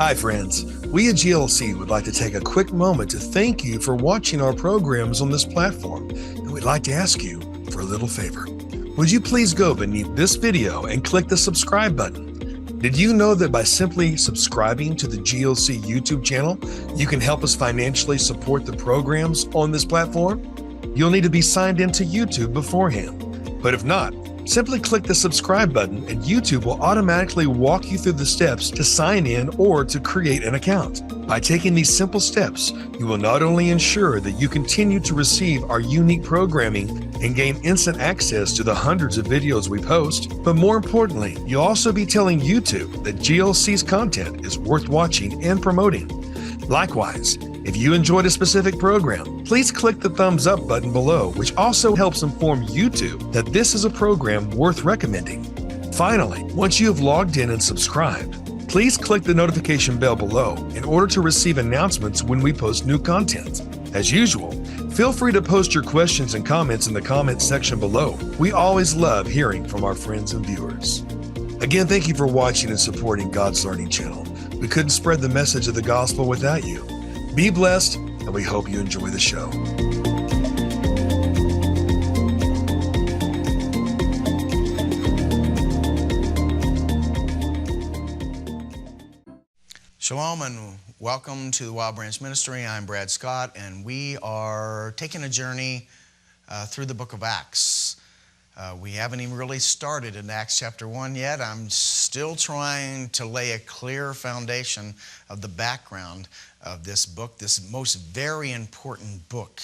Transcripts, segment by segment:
Hi friends, we at GLC would like to take a quick moment to thank you for watching our programs on this platform, and we'd like to ask you for a little favor. Would you please go beneath this video and click the subscribe button? Did you know that by simply subscribing to the GLC YouTube channel, you can help us financially support the programs on this platform? You'll need to be signed into YouTube beforehand, but if not, simply click the subscribe button and YouTube will automatically walk you through the steps to sign in or to create an account. By taking these simple steps, you will not only ensure that you continue to receive our unique programming and gain instant access to the hundreds of videos we post, but more importantly, you'll also be telling YouTube that GLC's content is worth watching and promoting. Likewise, if you enjoyed a specific program, please click the thumbs up button below, which also helps inform YouTube that this is a program worth recommending. Finally, once you have logged in and subscribed, please click the notification bell below in order to receive announcements when we post new content. As usual, feel free to post your questions and comments in the comments section below. We always love hearing from our friends and viewers. Again, thank you for watching and supporting God's Learning Channel. We couldn't spread the message of the gospel without you. Be blessed, and we hope you enjoy the show. Shalom and welcome to the Wild Branch Ministry. I'm Brad Scott, and we are taking a journey through the book of Acts. We haven't even really started in Acts chapter 1 yet. I'm still trying to lay a clear foundation of the background of this book, this most very important book,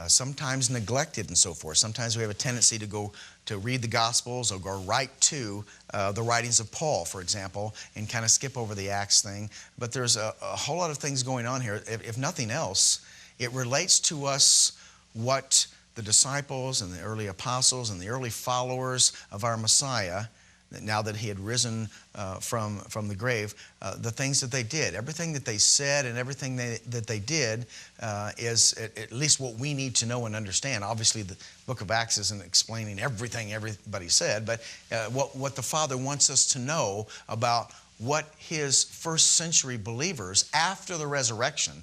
sometimes neglected and so forth. Sometimes we have a tendency to read the Gospels or go right to the writings of Paul, for example, and kind of skip over the Acts thing. But there's a whole lot of things going on here. If nothing else, it relates to us what the disciples and the early apostles and the early followers of our Messiah, now that he had risen from the grave, the things that they did, everything that they said and everything that they did is at least what we need to know and understand. Obviously, the book of Acts isn't explaining everything everybody said, but what the Father wants us to know about what his first century believers after the resurrection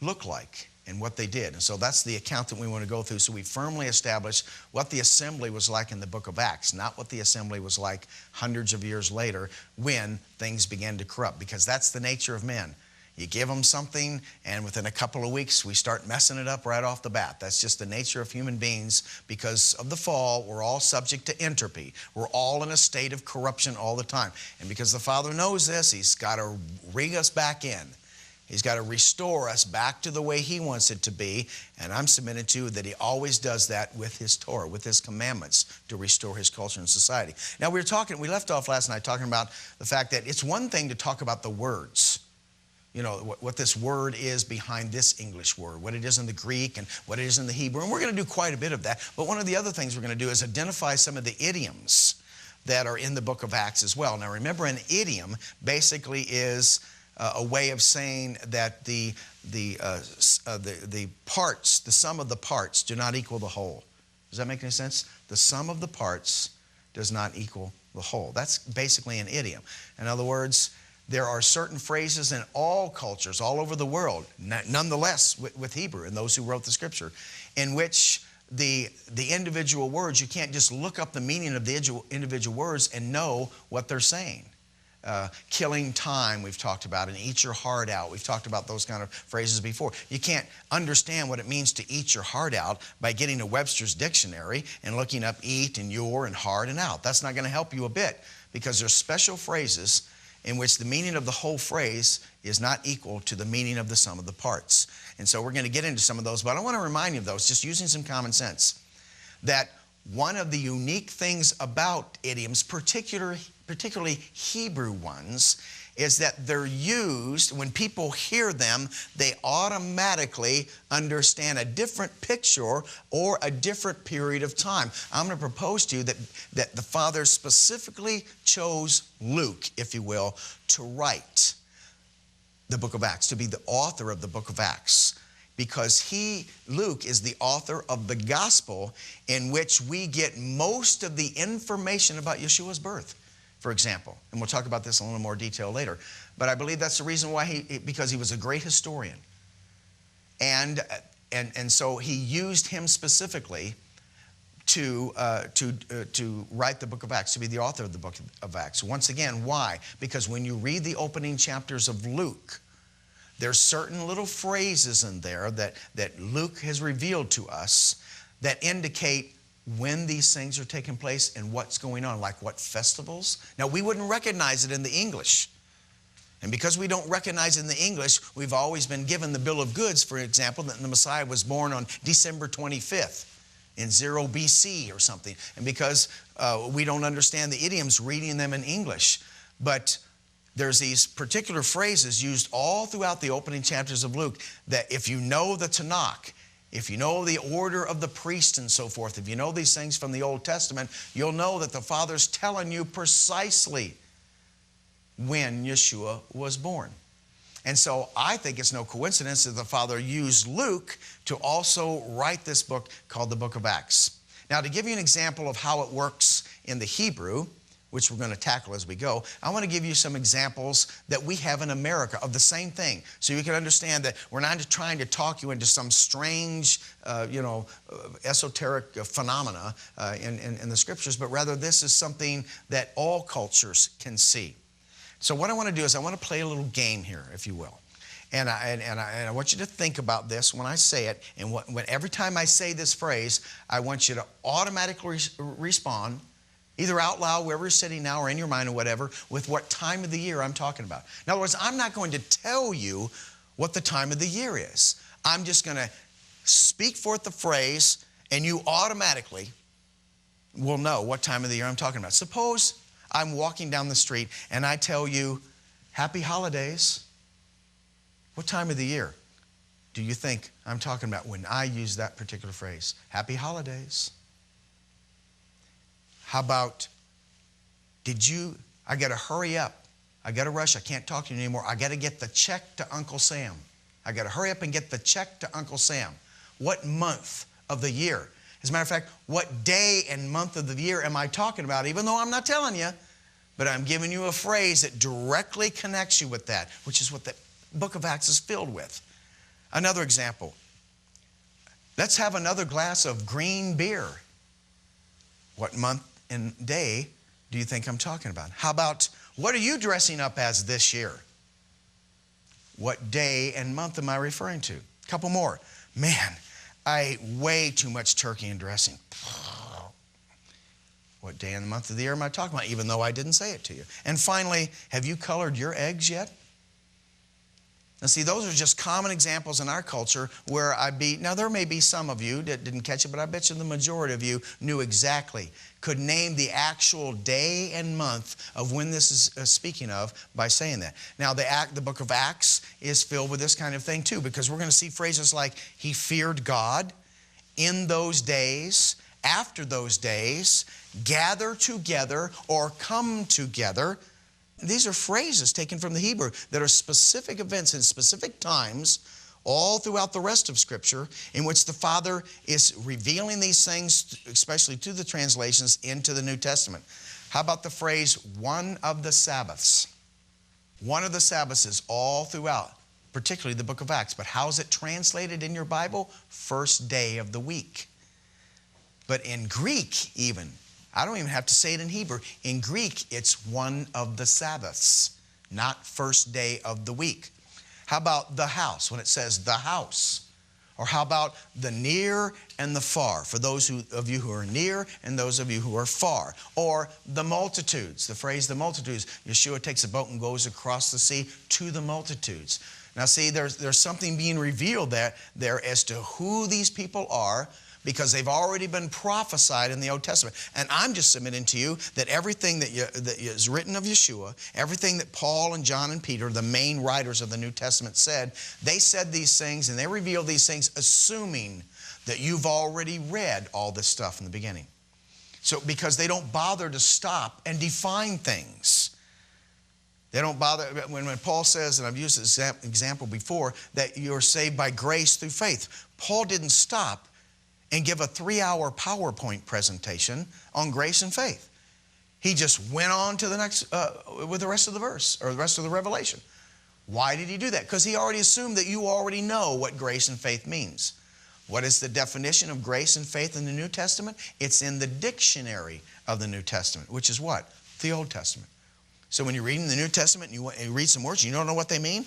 look like and what they did. And so that's the account that we want to go through. So we firmly establish what the assembly was like in the book of Acts, not what the assembly was like hundreds of years later when things began to corrupt, because that's the nature of men. You give them something, and within a couple of weeks, we start messing it up right off the bat. That's just the nature of human beings. Because of the fall, we're all subject to entropy. We're all in a state of corruption all the time. And because the Father knows this, he's got to ring us back in. He's got to restore us back to the way he wants it to be, and I'm submitted to that he always does that with his Torah, with his commandments to restore his culture and society. Now, we left off last night talking about the fact that it's one thing to talk about the words, you know, what this word is behind this English word, what it is in the Greek and what it is in the Hebrew, and we're going to do quite a bit of that. But one of the other things we're going to do is identify some of the idioms that are in the book of Acts as well. Now, remember, an idiom basically is a way of saying that the parts, the sum of the parts, do not equal the whole. Does that make any sense? The sum of the parts does not equal the whole. That's basically an idiom. In other words, there are certain phrases in all cultures all over the world, nonetheless with Hebrew and those who wrote the Scripture, in which the individual words, you can't just look up the meaning of the individual words and know what they're saying. Killing time, we've talked about, and eat your heart out. We've talked about those kind of phrases before. You can't understand what it means to eat your heart out by getting a Webster's dictionary and looking up eat and your and heart and out. That's not going to help you a bit, because there's special phrases in which the meaning of the whole phrase is not equal to the meaning of the sum of the parts. And so we're going to get into some of those, but I want to remind you of those, just using some common sense, that one of the unique things about idioms, particularly Hebrew ones, is that they're used, when people hear them, they automatically understand a different picture or a different period of time. I'm going to propose to you that the Father specifically chose Luke, if you will, to write the book of Acts, to be the author of the book of Acts. Because Luke is the author of the gospel in which we get most of the information about Yeshua's birth. for example. And we'll talk about this in a little more detail later. But I believe that's the reason why because he was a great historian. And so he used him specifically to write the book of Acts, to be the author of the book of Acts. Once again, why? Because when you read the opening chapters of Luke, there's certain little phrases in there that Luke has revealed to us that indicate when these things are taking place and what's going on, like what festivals. Now, we wouldn't recognize it in the English. And because we don't recognize it in the English, we've always been given the bill of goods, for example, that the Messiah was born on December 25th in 0 BC or something. And because we don't understand the idioms, reading them in English. But there's these particular phrases used all throughout the opening chapters of Luke that if you know the Tanakh, if you know the order of the priest and so forth, if you know these things from the Old Testament, you'll know that the Father's telling you precisely when Yeshua was born. And so I think it's no coincidence that the Father used Luke to also write this book called the Book of Acts. Now, to give you an example of how it works in the Hebrew, which we're going to tackle as we go, I want to give you some examples that we have in America of the same thing, so you can understand that we're not trying to talk you into some strange, esoteric phenomena in the Scriptures, but rather this is something that all cultures can see. So what I want to do is I want to play a little game here, if you will. And I want you to think about this when I say it. And every time I say this phrase, I want you to automatically respond, either out loud, wherever you're sitting now, or in your mind or whatever, with what time of the year I'm talking about. In other words, I'm not going to tell you what the time of the year is. I'm just going to speak forth the phrase, and you automatically will know what time of the year I'm talking about. Suppose I'm walking down the street and I tell you, Happy Holidays. What time of the year do you think I'm talking about when I use that particular phrase? Happy Holidays. How about, I got to hurry up. I got to rush. I can't talk to you anymore. I got to get the check to Uncle Sam. I got to hurry up and get the check to Uncle Sam. What month of the year? As a matter of fact, what day and month of the year am I talking about? Even though I'm not telling you, but I'm giving you a phrase that directly connects you with that, which is what the book of Acts is filled with. Another example. Let's have another glass of green beer. What month and day do you think I'm talking about? How about, what are you dressing up as this year? What day and month am I referring to? A couple more. Man, I ate way too much turkey and dressing. What day and month of the year am I talking about, even though I didn't say it to you? And finally, have you colored your eggs yet? Now see, those are just common examples in our culture where now there may be some of you that didn't catch it, but I bet you the majority of you knew exactly, could name the actual day and month of when this is speaking of by saying that. Now the book of Acts is filled with this kind of thing too, because we're going to see phrases like, he feared God, in those days, after those days, gather together or come together. These are phrases taken from the Hebrew that are specific events in specific times all throughout the rest of Scripture in which the Father is revealing these things, especially to the translations, into the New Testament. How about the phrase, one of the Sabbaths? One of the Sabbaths is all throughout, particularly the book of Acts. But how is it translated in your Bible? First day of the week. But in Greek even, I don't even have to say it in Hebrew. In Greek, it's one of the Sabbaths, not first day of the week. How about the house, when it says the house? Or how about the near and the far, for those of you who are near and those of you who are far? Or the multitudes, the phrase the multitudes. Yeshua takes a boat and goes across the sea to the multitudes. Now see, there's something being revealed there as to who these people are, because they've already been prophesied in the Old Testament. And I'm just submitting to you that everything that is written of Yeshua, everything that Paul and John and Peter, the main writers of the New Testament, said, they said these things and they revealed these things assuming that you've already read all this stuff in the beginning. So because they don't bother to stop and define things. They don't bother, when Paul says, and I've used this example before, that you're saved by grace through faith. Paul didn't stop and give a 3-hour PowerPoint presentation on grace and faith. He just went on to the next, with the rest of the verse, or the rest of the revelation. Why did he do that? Because he already assumed that you already know what grace and faith means. What is the definition of grace and faith in the New Testament? It's in the dictionary of the New Testament, which is what? The Old Testament. So when you're reading the New Testament and you read some words, you don't know what they mean,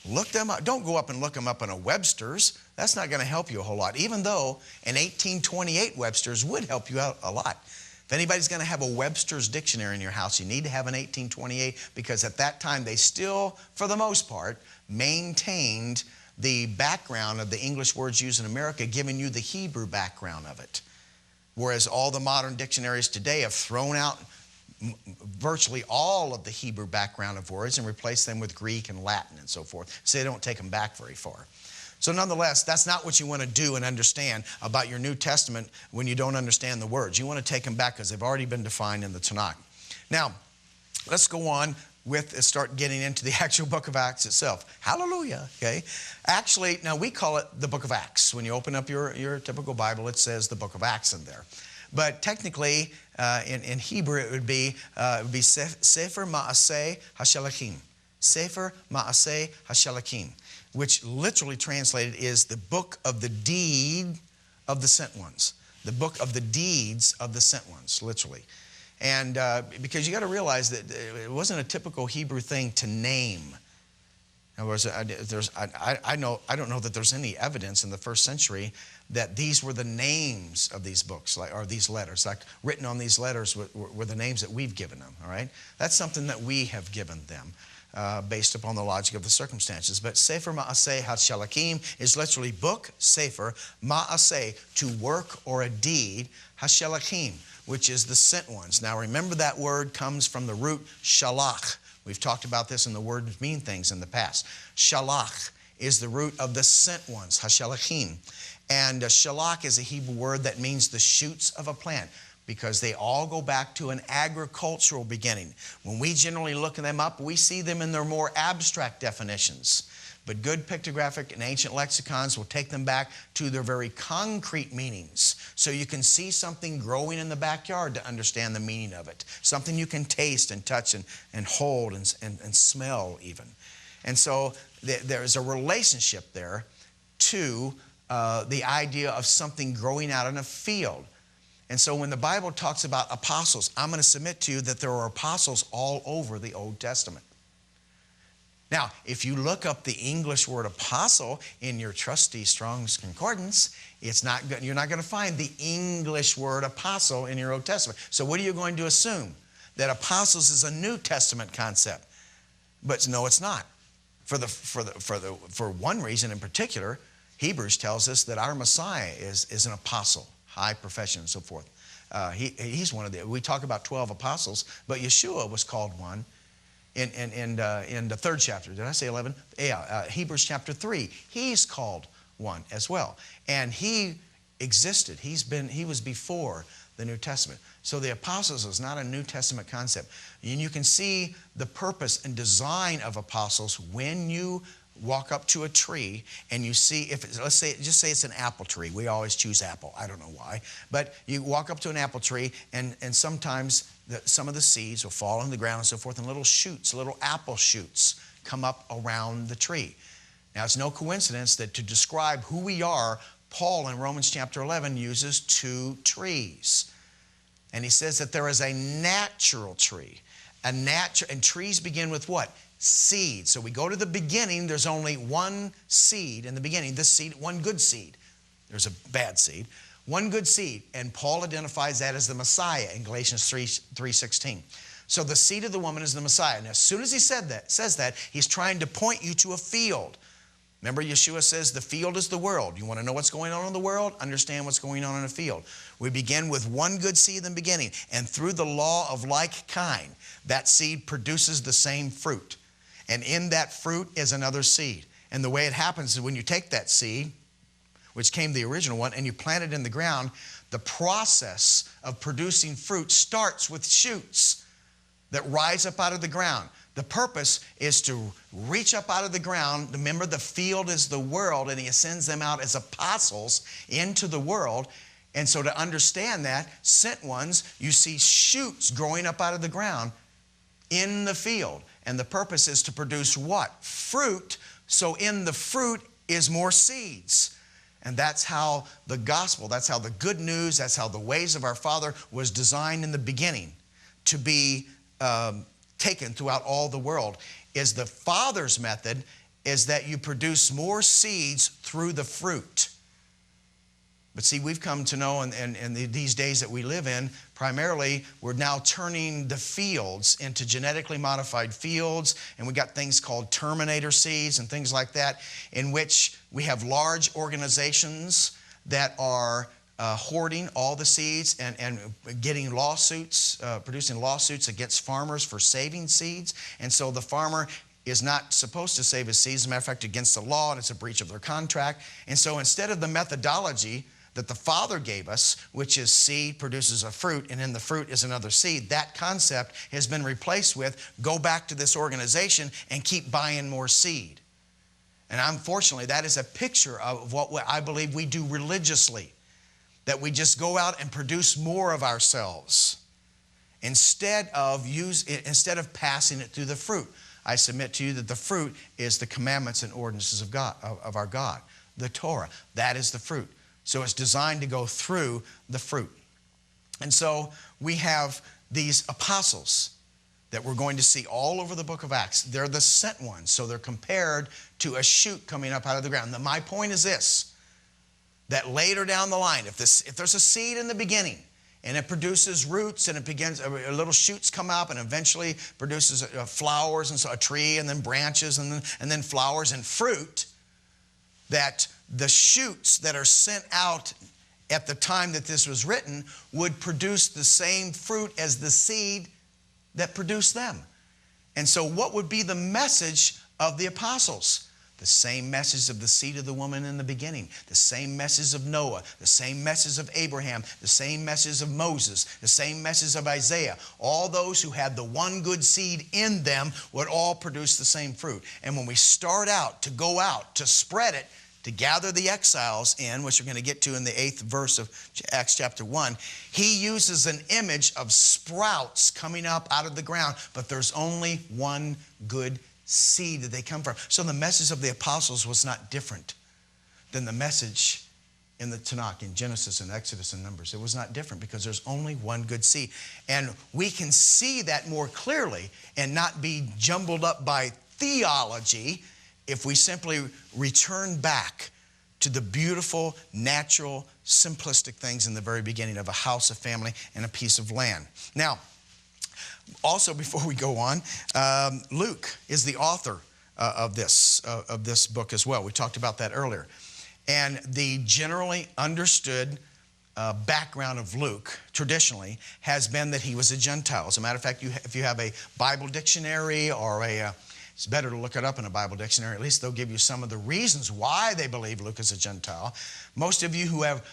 look them up. Don't go up and look them up in a Webster's. That's not going to help you a whole lot, even though an 1828 Webster's would help you out a lot. If anybody's going to have a Webster's dictionary in your house, you need to have an 1828, because at that time they still, for the most part, maintained the background of the English words used in America, giving you the Hebrew background of it. Whereas all the modern dictionaries today have thrown out virtually all of the Hebrew background of words and replaced them with Greek and Latin and so forth, so they don't take them back very far. So nonetheless, that's not what you want to do and understand about your New Testament when you don't understand the words. You want to take them back because they've already been defined in the Tanakh. Now, let's go on with start getting into the actual book of Acts itself. Hallelujah, okay? Actually, now we call it the book of Acts. When you open up your typical Bible, it says the book of Acts in there. But technically, in Hebrew, it would be Sefer Maaseh HaShalachim. Sefer Maaseh HaShalachim, which literally translated is the book of the deed of the sent ones. The book of the deeds of the sent ones, literally. And because you got to realize that it wasn't a typical Hebrew thing to name. In other words, I don't know that there's any evidence in the first century that these were the names of these books, or these letters. Like written on these letters were the names that we've given them, all right? That's something that we have given them based upon the logic of the circumstances. But Sefer Maaseh HaShalachim is literally book, Sefer, Maaseh, to work or a deed, HaShalachim, which is the sent ones. Now remember that word comes from the root shalach. We've talked about this in the word mean things in the past. Shalach is the root of the sent ones, HaShalachim. And shalach is a Hebrew word that means the shoots of a plant, because they all go back to an agricultural beginning. When we generally look them up, we see them in their more abstract definitions. But good pictographic and ancient lexicons will take them back to their very concrete meanings. So you can see something growing in the backyard to understand the meaning of it. Something you can taste and touch and hold and smell even. And so there is a relationship there to the idea of something growing out in a field. And so when the Bible talks about apostles, I'm going to submit to you that there are apostles all over the Old Testament. Now, if you look up the English word apostle in your trusty Strong's Concordance, you're not going to find the English word apostle in your Old Testament. So what are you going to assume? That apostles is a New Testament concept. But no, it's not. For one reason in particular, Hebrews tells us that our Messiah is an apostle, high profession and so forth. He's one of the, we talk about 12 apostles, but Yeshua was called one in the 3rd chapter. Did I say 11? Yeah, Hebrews chapter 3. He's called one as well. And he existed. He was before the New Testament. So the apostles is not a New Testament concept. And you can see the purpose and design of apostles when you walk up to a tree and you see, just say it's an apple tree. We always choose apple. I don't know why. But you walk up to an apple tree and sometimes some of the seeds will fall on the ground and so forth, and little shoots, little apple shoots come up around the tree. Now, it's no coincidence that to describe who we are, Paul in Romans chapter 11 uses 2 trees. And he says that there is a natural tree. And trees begin with what? Seed. So we go to the beginning, there's only one seed in the beginning. This seed, one good seed. There's a bad seed. One good seed. And Paul identifies that as the Messiah in Galatians 3:16. So the seed of the woman is the Messiah. And as soon as he says that, he's trying to point you to a field. Remember, Yeshua says the field is the world. You want to know what's going on in the world? Understand what's going on in a field. We begin with one good seed in the beginning. And through the law of like kind, that seed produces the same fruit. And in that fruit is another seed. And the way it happens is when you take that seed, which came the original one, and you plant it in the ground, the process of producing fruit starts with shoots that rise up out of the ground. The purpose is to reach up out of the ground. Remember, the field is the world, and he sends them out as apostles into the world. And so to understand that, sent ones, you see shoots growing up out of the ground in the field. And the purpose is to produce what? Fruit. So in the fruit is more seeds. And that's how the gospel, that's how the good news, that's how the ways of our Father was designed in the beginning to be taken throughout all the world. Is the Father's method is that you produce more seeds through the fruit. But see, we've come to know in these days that we live in, primarily, we're now turning the fields into genetically modified fields, and we got things called terminator seeds and things like that, in which we have large organizations that are hoarding all the seeds and getting lawsuits, producing lawsuits against farmers for saving seeds. And so the farmer is not supposed to save his seeds, as a matter of fact, against the law, and it's a breach of their contract. And so instead of the methodology that the Father gave us, which is seed produces a fruit, and in the fruit is another seed, that concept has been replaced with go back to this organization and keep buying more seed. And unfortunately, that is a picture of what I believe we do religiously, that we just go out and produce more of ourselves instead of passing it through the fruit. I submit to you that the fruit is the commandments and ordinances of God, of our God, the Torah. That is the fruit. So it's designed to go through the fruit. And so we have these apostles that we're going to see all over the book of Acts. They're the sent ones. So they're compared to a shoot coming up out of the ground. Now, my point is this, that later down the line, if there's a seed in the beginning and it produces roots and it begins, little shoots come up and eventually produces flowers, and so a tree, and then branches, and then flowers and fruit, that the shoots that are sent out at the time that this was written would produce the same fruit as the seed that produced them. And so what would be the message of the apostles? The same message of the seed of the woman in the beginning, the same message of Noah, the same message of Abraham, the same message of Moses, the same message of Isaiah. All those who had the one good seed in them would all produce the same fruit. And when we start out to go out to spread it, to gather the exiles in, which we're going to get to in the 8th verse of Acts chapter 1, he uses an image of sprouts coming up out of the ground, but there's only one good seed that they come from. So the message of the apostles was not different than the message in the Tanakh, in Genesis and Exodus and Numbers. It was not different because there's only one good seed. And we can see that more clearly and not be jumbled up by theology if we simply return back to the beautiful, natural, simplistic things in the very beginning of a house, a family, and a piece of land. Now, also before we go on, Luke is the author of this book as well. We talked about that earlier. And the generally understood background of Luke, traditionally, has been that he was a Gentile. As a matter of fact, if you have a Bible dictionary or it's better to look it up in a Bible dictionary. At least they'll give you some of the reasons why they believe Luke is a Gentile. Most of you who have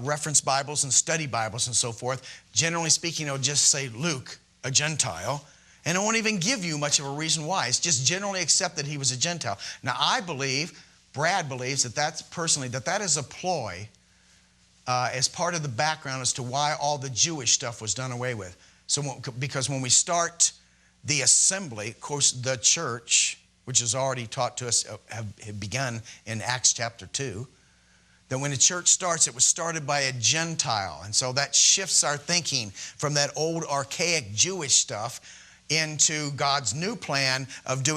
reference Bibles and study Bibles and so forth, generally speaking, it'll just say Luke, a Gentile, and it won't even give you much of a reason why. It's just generally accept that he was a Gentile. Now, I believe, Brad believes that is a ploy as part of the background as to why all the Jewish stuff was done away with. So, because when we start the assembly, of course, the church, which is already taught to us, have begun in Acts chapter 2, that when the church starts, it was started by a Gentile. And so that shifts our thinking from that old archaic Jewish stuff into God's new plan of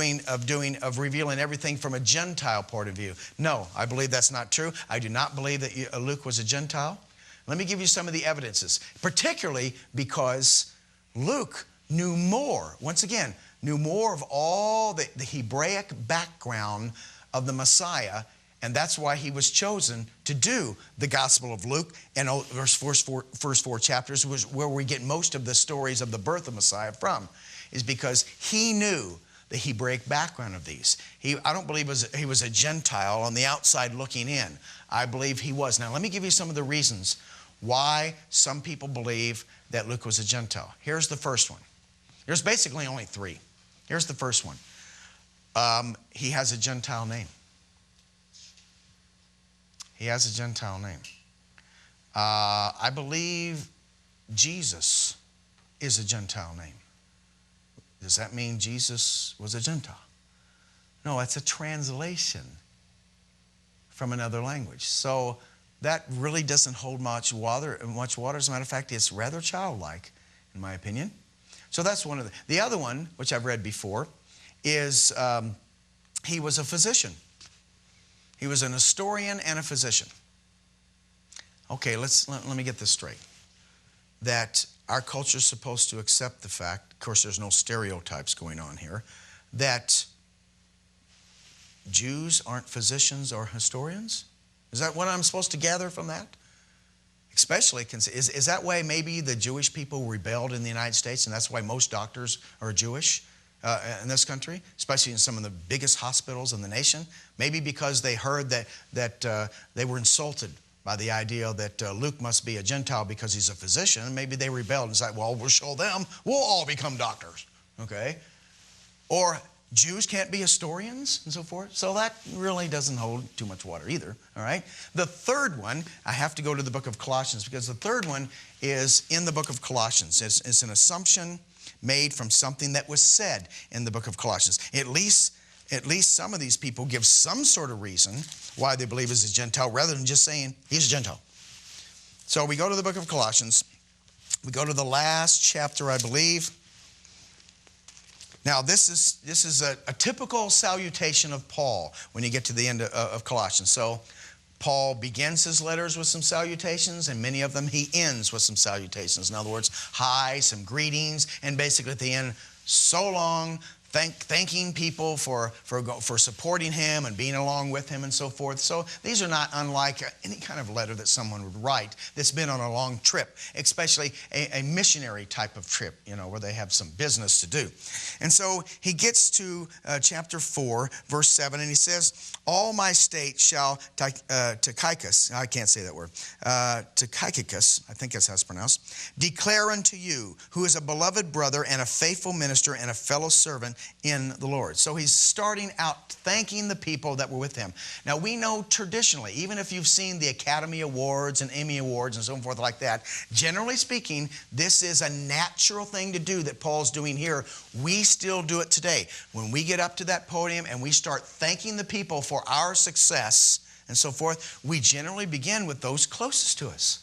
revealing everything from a Gentile point of view. No, I believe that's not true. I do not believe that Luke was a Gentile. Let me give you some of the evidences, particularly because Luke knew more, once again, knew more of all the Hebraic background of the Messiah, and that's why he was chosen to do the Gospel of Luke. And first four chapters was where we get most of the stories of the birth of Messiah from, is because he knew the Hebraic background of these. I don't believe he was a Gentile on the outside looking in. I believe he was. Now, let me give you some of the reasons why some people believe that Luke was a Gentile. Here's the first one. There's basically only three. Here's the first one. He has a Gentile name. He has a Gentile name. I believe Jesus is a Gentile name. Does that mean Jesus was a Gentile? No, it's a translation from another language. So that really doesn't hold much water. As a matter of fact, it's rather childlike, in my opinion. So that's one of the other one, which I've read before, is he was a physician. He was an historian and a physician. Okay, let me get this straight. That our culture is supposed to accept the fact, of course there's no stereotypes going on here, that Jews aren't physicians or historians? Is that what I'm supposed to gather from that? Especially, is that why maybe the Jewish people rebelled in the United States, and that's why most doctors are Jewish in this country, especially in some of the biggest hospitals in the nation? Maybe because they heard that they were insulted by the idea that Luke must be a Gentile because he's a physician, and maybe they rebelled and said, well, we'll show them, we'll all become doctors, okay? Or Jews can't be historians and so forth. So that really doesn't hold too much water either, all right? The third one, I have to go to the book of Colossians because the third one is in the book of Colossians. It's an assumption made from something that was said in the book of Colossians. At least some of these people give some sort of reason why they believe he's a Gentile rather than just saying he's a Gentile. So we go to the book of Colossians. We go to the last chapter, I believe. Now, this is a typical salutation of Paul when you get to the end of Colossians. So Paul begins his letters with some salutations, and many of them he ends with some salutations. In other words, hi, some greetings, and basically at the end, so long, thanking people for supporting him and being along with him and so forth. So these are not unlike any kind of letter that someone would write that's been on a long trip, especially a missionary type of trip, you know, where they have some business to do. And so he gets to chapter 4, verse 7, and he says, all my state shall Tychicus, I can't say that word, Tychicus, I think that's how it's pronounced, declare unto you, who is a beloved brother and a faithful minister and a fellow servant in the Lord. So he's starting out thanking the people that were with him. Now we know traditionally, even if you've seen the Academy Awards and Emmy Awards and so forth like that, generally speaking, this is a natural thing to do that Paul's doing here. We still do it today. When we get up to that podium and we start thanking the people for our success and so forth, we generally begin with those closest to us.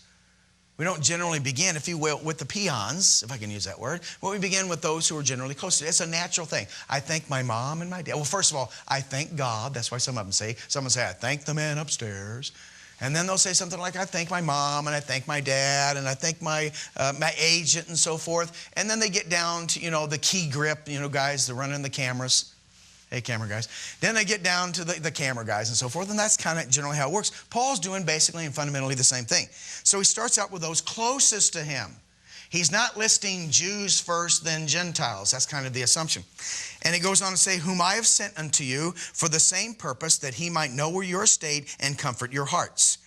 We don't generally begin, if you will, with the peons, if I can use that word, but we begin with those who are generally close to us. It's a natural thing. I thank my mom and my dad. Well, first of all, I thank God. That's why some of them say, someone say, I thank the man upstairs. And then they'll say something like, I thank my mom, and I thank my dad, and I thank my agent and so forth. And then they get down to, you know, the key grip, you know, guys, they're running the cameras. Hey, camera guys. Then they get down to the camera guys and so forth, and that's kind of generally how it works. Paul's doing basically and fundamentally the same thing. So he starts out with those closest to him. He's not listing Jews first, then Gentiles. That's kind of the assumption. And he goes on to say, whom I have sent unto you for the same purpose, that he might know where your estate and comfort your hearts.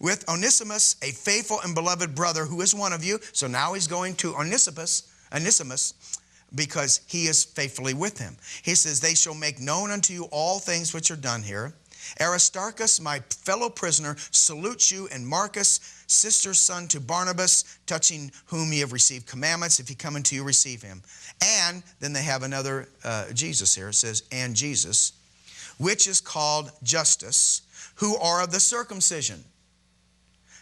With Onesimus, a faithful and beloved brother who is one of you. So now he's going to Onesimus, because he is faithfully with him. He says, they shall make known unto you all things which are done here. Aristarchus, my fellow prisoner, salutes you, and Marcus, sister's son to Barnabas, touching whom ye have received commandments. If he come unto you, receive him. And then they have another Jesus here. It says, and Jesus, which is called Justus, who are of the circumcision.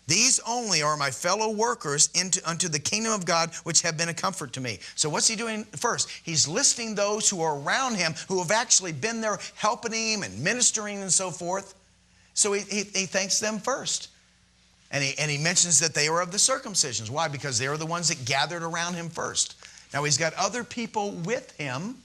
These only are my fellow workers unto the kingdom of God, which have been a comfort to me. So what's he doing first? He's listing those who are around him, who have actually been there helping him and ministering and so forth. So he thanks them first. And he mentions that they are of the circumcisions. Why? Because they are the ones that gathered around him first. Now he's got other people with him,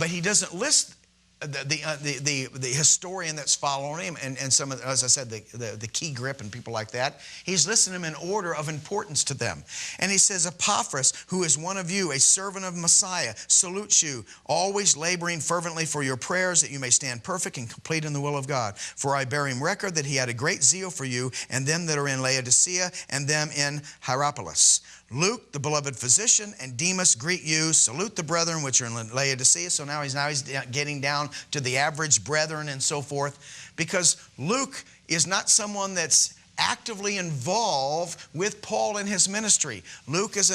but he doesn't list the historian that's following him and some of, as I said, the key grip and people like that. He's listing them in order of importance to them. And he says, Epaphras, who is one of you, a servant of Messiah, salutes you, always laboring fervently for your prayers, that you may stand perfect and complete in the will of God. For I bear him record that he had a great zeal for you, and them that are in Laodicea, and them in Hierapolis. Luke, the beloved physician, and Demas greet you. Salute the brethren which are in Laodicea. So now he's getting down to the average brethren and so forth, because Luke is not someone that's actively involved with Paul in his ministry. Luke is,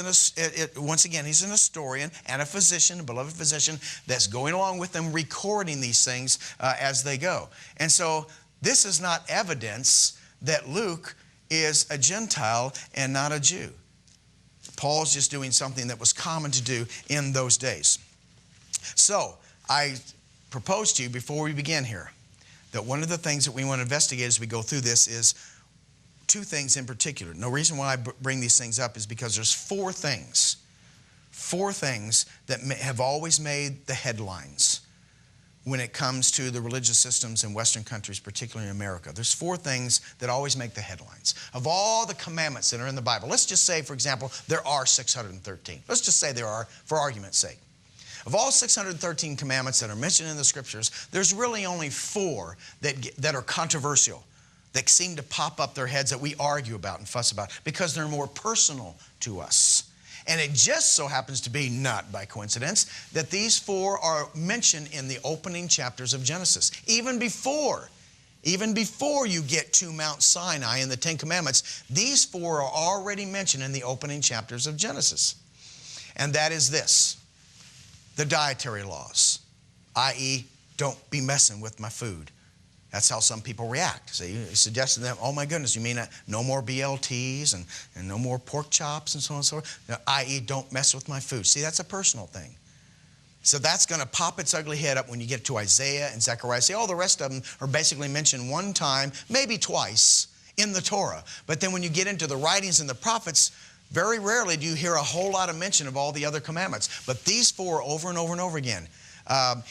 once again, he's an historian and a physician, a beloved physician, that's going along with them, recording these things as they go. And so this is not evidence that Luke is a Gentile and not a Jew. Paul's just doing something that was common to do in those days. So I propose to you before we begin here that one of the things that we want to investigate as we go through this is two things in particular. No reason why I bring these things up is because there's four things that have always made the headlines when it comes to the religious systems in Western countries, particularly in America. There's four things that always make the headlines. Of all the commandments that are in the Bible, let's just say, for example, there are 613. Let's just say there are, for argument's sake. Of all 613 commandments that are mentioned in the Scriptures, there's really only four that are controversial, that seem to pop up their heads, that we argue about and fuss about because they're more personal to us. And it just so happens to be, not by coincidence, that these four are mentioned in the opening chapters of Genesis. Even before you get to Mount Sinai and the Ten Commandments, these four are already mentioned in the opening chapters of Genesis. And that is this: the dietary laws, i.e., don't be messing with my food. That's how some people react. So you suggest to them, oh my goodness, you mean no more BLTs and no more pork chops and so on and so forth? I.e., don't mess with my food. See, that's a personal thing. So that's going to pop its ugly head up when you get to Isaiah and Zechariah. See, all the rest of them are basically mentioned one time, maybe twice, in the Torah. But then when you get into the writings and the prophets, very rarely do you hear a whole lot of mention of all the other commandments. But these four over and over and over again.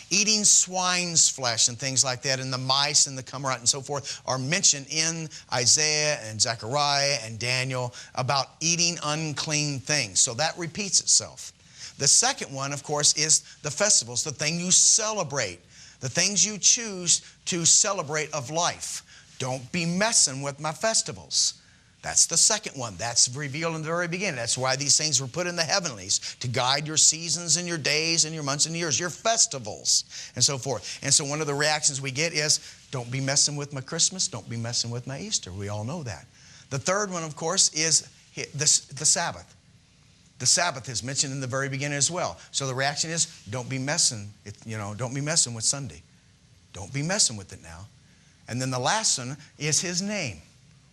Eating swine's flesh and things like that, and the mice and the cumorite and so forth are mentioned in Isaiah and Zechariah and Daniel about eating unclean things. So that repeats itself. The second one, of course, is the festivals, the thing you celebrate, the things you choose to celebrate of life. Don't be messing with my festivals. That's the second one. That's revealed in the very beginning. That's why these things were put in the heavenlies, to guide your seasons and your days and your months and years, your festivals and so forth. And so one of the reactions we get is, don't be messing with my Christmas, don't be messing with my Easter. We all know that. The third one, of course, is the Sabbath. The Sabbath is mentioned in the very beginning as well. So the reaction is, don't be messing, don't be messing with Sunday. Don't be messing with it now. And then the last one is His name.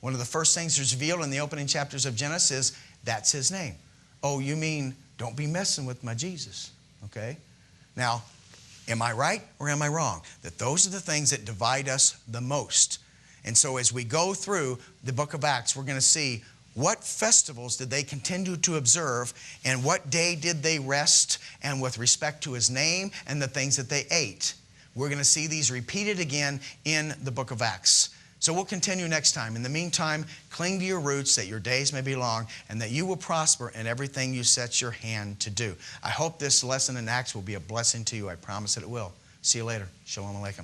One of the first things that's revealed in the opening chapters of Genesis is, that's His name. Oh, you mean, don't be messing with my Jesus, okay? Now, am I right or am I wrong? That those are the things that divide us the most. And so as we go through the book of Acts, we're going to see what festivals did they continue to observe and what day did they rest, and with respect to His name and the things that they ate. We're going to see these repeated again in the book of Acts. So we'll continue next time. In the meantime, cling to your roots that your days may be long and that you will prosper in everything you set your hand to do. I hope this lesson in Acts will be a blessing to you. I promise that it will. See you later. Shalom Aleichem.